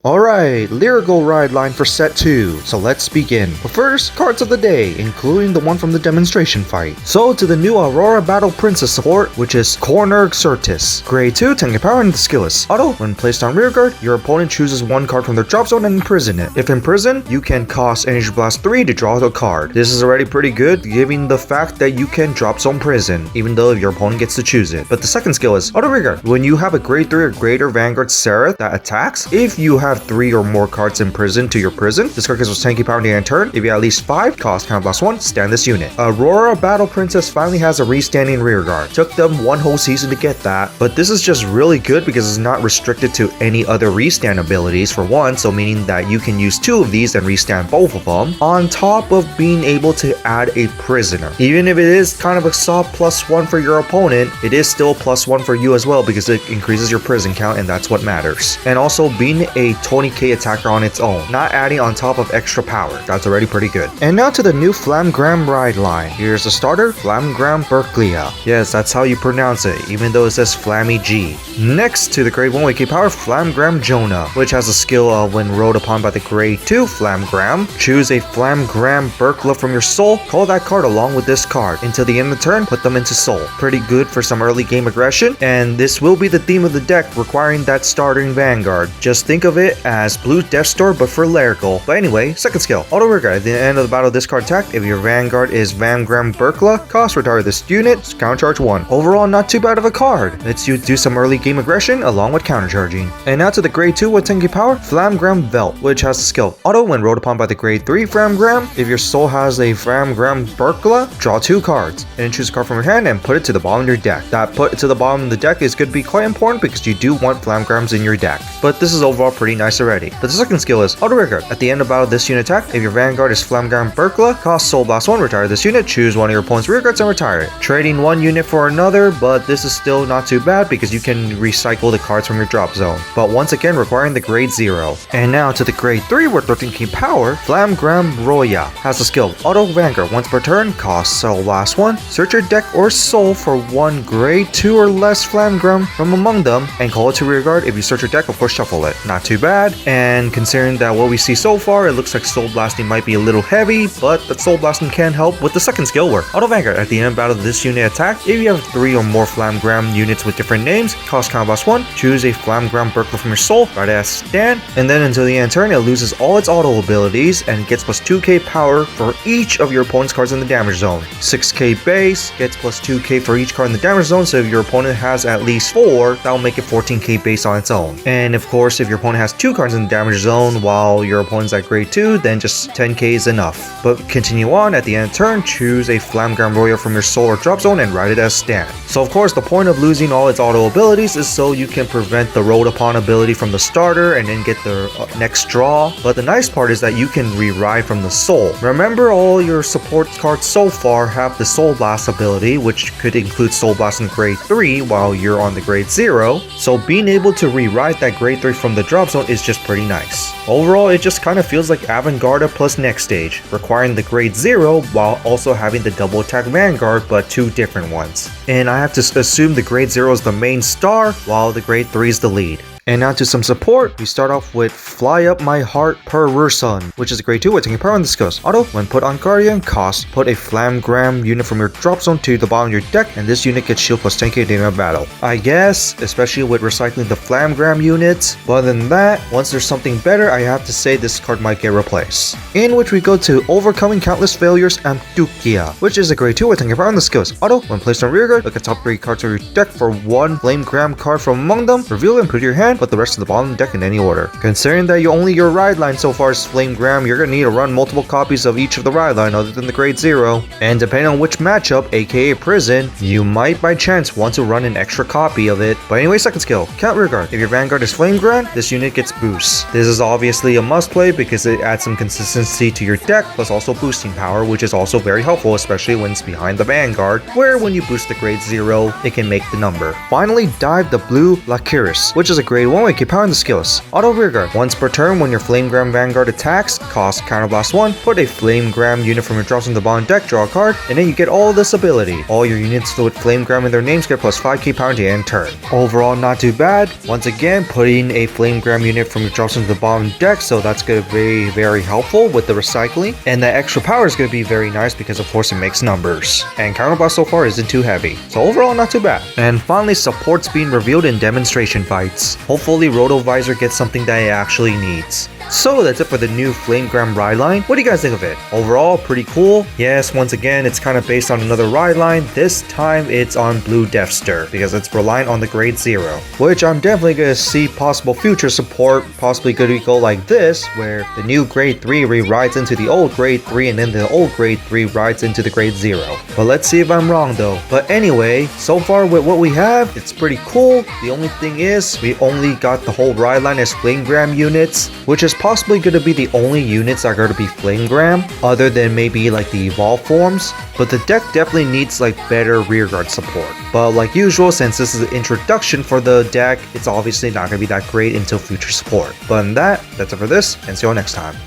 Alright, Lyrical ride line for set 2, so let's begin. But first, cards of the day, including the one from the demonstration fight. So to the new Aurora Battle Princess support, which is Corner Xertis. Grade 2, 10k power and the skill is auto. When placed on rearguard, your opponent chooses one card from their drop zone and imprison it. If imprisoned, you can cost Energy Blast 3 to draw a card. This is already pretty good, given the fact that you can drop zone prison, even though your opponent gets to choose it. But the second skill is auto rearguard. When you have a grade 3 or greater Vanguard Seraph that attacks, if you have 3 or more cards in prison to your prison, this card gives us 10k power in the end turn. If you have at least 5, cost counter plus 1, stand this unit. Aurora Battle Princess finally has a restanding rearguard. Took them one whole season to get that, but this is just really good because it's not restricted to any other restand abilities for one, so meaning that you can use 2 of these and restand both of them, on top of being able to add a prisoner. Even if it is kind of a soft +1 for your opponent, it is still +1 for you as well because it increases your prison count and that's what matters. And also being a 20k attacker on its own, not adding on top of extra power. That's already pretty good. And now to the new Flamgram ride line. Here's the starter, Flamgram Berklia. Yes, that's how you pronounce it, even though it says MMe-G. Next to the grade 1 AK power, Flamgram Jonah, which has a skill of when rode upon by the grade 2 Flamgram, choose a Flamgram Berklia from your soul, call that card along with this card. Until the end of the turn, put them into soul. Pretty good for some early game aggression, and this will be the theme of the deck, requiring that starter in Vanguard. Just think of it as Blue Deathstar but for Lyrical. But anyway, second skill, auto rearguard. At the end of the battle, discard attack. If your Vanguard is Vangram Berklia, cost retire this unit, countercharge 1. Overall, not too bad of a card. Lets you do some early game aggression along with countercharging. And now to the grade 2 with 10k power, Flamgram Velt, which has the skill auto when rode upon by the grade 3 Flamgram. If your soul has a Flamgram Berklia, draw 2 cards, and then choose a card from your hand and put it to the bottom of your deck. That put it to the bottom of the deck is going to be quite important because you do want Flamgrams in your deck. But this is overall pretty nice already. But the second skill is auto rearguard. At the end of battle, this unit attack. If your Vanguard is Flamgram Berklia, cost Soul Blast 1, retire this unit, choose one of your opponent's rearguards and retire it. Trading one unit for another, but this is still not too bad because you can recycle the cards from your drop zone. But once again, requiring the grade 0. And now to the grade 3 with 13k power, Flamgram Roya has the skill auto Vanguard. Once per turn, cost Soul Blast 1, search your deck or soul for one grade 2 or less Flamgram from among them, and call it to rearguard. If you search your deck, of course shuffle it. Not too bad, and considering that what we see so far, it looks like Soul Blasting might be a little heavy, but that Soul Blasting can help with the second skill where auto Vanguard. At the end of battle, this unit attack. If you have 3 or more Flamgram units with different names, cost counter blast 1, choose a Flamgram Berklia from your soul, write it as stand, and then until the end of turn, it loses all its auto abilities and gets plus 2k power for each of your opponent's cards in the damage zone. 6k base, gets plus 2k for each card in the damage zone, so if your opponent has at least 4, that will make it 14k base on its own. And of course, if your opponent has 2 cards in the damage zone while your opponent's at grade 2, then just 10k is enough. But continue on, at the end of turn, choose a Flamgram Royal from your soul or drop zone and write it as stand. So of course, the point of losing all its auto abilities is so you can prevent the rode upon ability from the starter and then get the next draw. But the nice part is that you can re-ride from the soul. Remember, all your support cards so far have the Soul Blast ability, which could include Soul Blast in grade 3 while you're on the grade 0. So being able to re-ride that grade 3 from the drop zone is just pretty nice. Overall, it just kind of feels like Vanguard plus next stage, requiring the grade 0 while also having the double attack Vanguard, but 2 different ones. And I have to assume the grade 0 is the main star, while the grade 3 is the lead. And now to some support, we start off with Fly Up My Heart Perverson, which is a grade 2 with 10k power and this goes auto. When put on Guardian, cost, put a Flamgram unit from your drop zone to the bottom of your deck, and this unit gets shield plus 10k at the end of battle. I guess, especially with recycling the Flamgram units. But other than that, once there's something better, I have to say this card might get replaced. In which we go to Overcoming Countless Failures Amtukia, which is a grade 2 with 10k power and this goes auto. When placed on rearguard, look at top 3 cards of your deck for one Flamegram card from among them, reveal it and put it in your hand, put the rest of the bottom of the deck in any order. Considering that only your ride line so far is Flamegram, you're gonna need to run multiple copies of each of the ride line other than the grade 0. And depending on which matchup, aka prison, you might by chance want to run an extra copy of it. But anyway, second skill, count rearguard. If your Vanguard is Flamegram, this unit gets boost. This is obviously a must play because it adds some consistency to your deck, plus also boosting power, which is also very helpful, especially when it's behind the Vanguard, where when you boost the grade 0, it can make the number. Finally, dive the Blue Lacuris, which is a grade grade 1 with keep powering the skills. Auto Rearguard. Once per turn when your Flamegram Vanguard attacks, cost Counterblast 1, put a Flamegram unit from your drops in the bottom deck, draw a card, and then you get all this ability. All your units with Flamegram in their names get plus 5 keep powering to end turn. Overall, not too bad. Once again, putting a Flamegram unit from your drops into the bottom deck, so that's going to be very helpful with the recycling. And that extra power is going to be very nice because of course it makes numbers. And Counterblast so far isn't too heavy. So overall, not too bad. And finally, support's being revealed in demonstration fights. Hopefully Rotovisor gets something that it actually needs. So that's it for the new Flamegram ride line. What do you guys think of it? Overall, pretty cool. Yes, once again, it's kind of based on another ride line. This time it's on Blue Deathstar because it's reliant on the grade 0, which I'm definitely going to see possible future support, possibly going to go like this, where the new grade 3 rewrites into the old grade 3 and then the old grade 3 rides into the grade 0. But let's see if I'm wrong though. But anyway, so far with what we have, it's pretty cool. The only thing is, we only got the whole ride line as Flamegram units, which is possibly going to be the only units that are going to be Flamegram, other than maybe like the evolve forms. But the deck definitely needs like better rearguard support. But like usual, since this is the introduction for the deck, it's obviously not going to be that great until future support. But in that's it for this, and see you all next time.